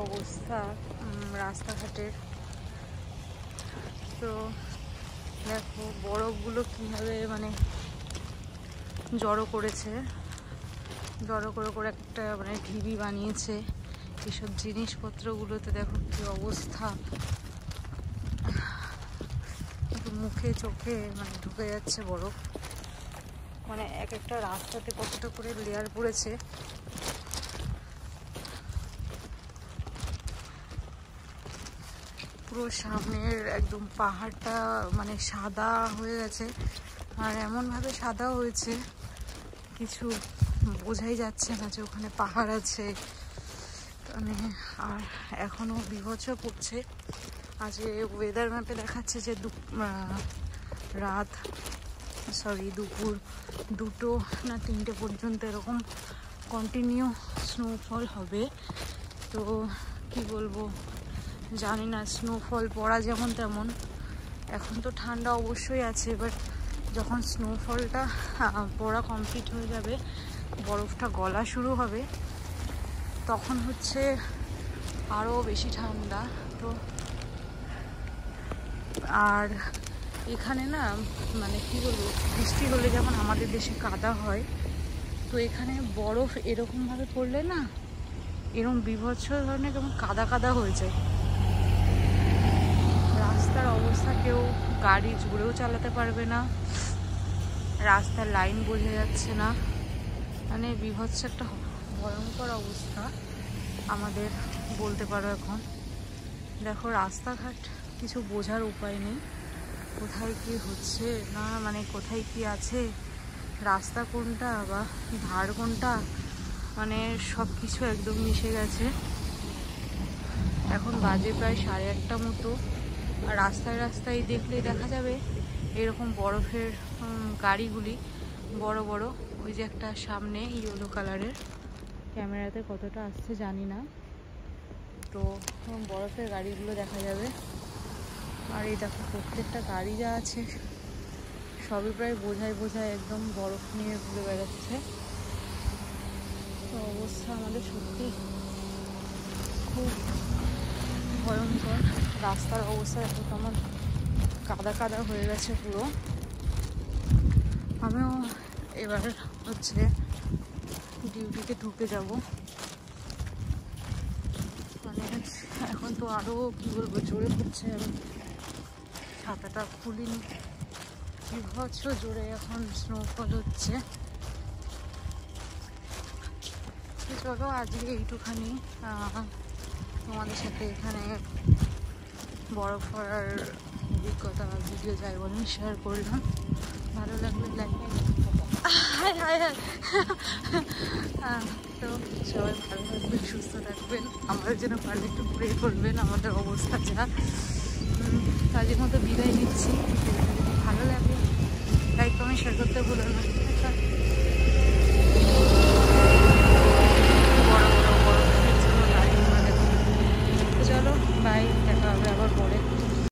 অবস্থা রাস্তাঘাটের। তো দেখো বরফগুলো কীভাবে মানে জড়ো করেছে, জড়ো করে করে একটা মানে ঢিবি বানিয়েছে। এইসব জিনিসপত্রগুলোতে দেখো কী অবস্থা, মুখে চোখে মানে ঢুকে যাচ্ছে বরফ। মানে এক একটা রাস্তাতে কতটা করে লেয়ার পড়েছে। পুরো সামনের একদম পাহাড়টা মানে সাদা হয়ে গেছে, আর এমনভাবে সাদা হয়েছে কিছু বোঝাই যাচ্ছে না যে ওখানে পাহাড় আছে। মানে আর এখনও বিভৎস পড়ছে। আজকে ওয়েদার ম্যাপে দেখাচ্ছে যে দুপুর 2টো না 3টে পর্যন্ত এরকম কন্টিনিউ স্নোফল হবে। তো কি বলবো জানি না, স্নোফল পড়া যেমন তেমন। এখন তো ঠান্ডা অবশ্যই আছে, বাট যখন স্নোফলটা পড়া কমপ্লিট হয়ে যাবে, বরফটা গলা শুরু হবে, তখন হচ্ছে আরও বেশি ঠান্ডা। তো আর এখানে না মানে কি বলবো, বৃষ্টি হলে যেমন আমাদের দেশে কাদা হয়, তো এখানে বরফ এরকমভাবে পড়লে না এরকম বিভৎস ধরনের কেমন কাদা কাদা হয়ে যায়। রাস্তার অবস্থা, কেউ গাড়ি জোরেও চালাতে পারবে না, রাস্তার লাইন বোঝা যাচ্ছে না, মানে বিভৎস একটা ভয়ঙ্কর অবস্থা আমাদের বলতে পারো এখন। দেখো রাস্তাঘাট কিছু বোঝার উপায় নেই, কোথায় কি হচ্ছে না, মানে কোথায় কি আছে, রাস্তা কোনটা বা ধার কোনটা, মানে সব কিছু একদম মিশে গেছে। এখন বাজে প্রায় 8:30 মতো, আর রাস্তায় রাস্তায় দেখলেই দেখা যাবে এরকম বরফের গাড়িগুলি বড় বড়। ওই যে একটা সামনে ইয়েলো কালারের, ক্যামেরাতে কতটা আসছে জানি না, তো বরফের গাড়িগুলো দেখা যাবে। আর এই দেখো প্রত্যেকটা গাড়ি যা আছে সবই প্রায় বোঝায় একদম বরফ নিয়ে ঘুরে বেড়াচ্ছে। তো অবস্থা আমাদের সত্যি খুব ভয়ঙ্কর। রাস্তার অবস্থা এখন কেমন কাদা কাদা হয়ে গেছে পুরো। আমিও এবার হচ্ছে ডিউটিতে ঢুকে যাব। মানে এখন তো আরও কী বলবো জোরে পড়ছে, আমি ছাতাটা খুলিনি, বিভৎস জোরে এখন স্নোফল হচ্ছে। চলো আজকে এইটুখানি তোমাদের সাথে এখানে বরফ পড়ার অভিজ্ঞতা ভিডিও যাই বলেন শেয়ার করলাম। ভালো লাগলে লাইক, তো সবাই ভালো থাকবেন, সুস্থ থাকবেন, আমাদের জন্য পারলে একটু প্রে করবেন। আমাদের অবস্থা যা, কাজের মতো বিদায় নিচ্ছি। ভালো লাগে লাইক কমেন্ট শেয়ার করতে ভুলো না।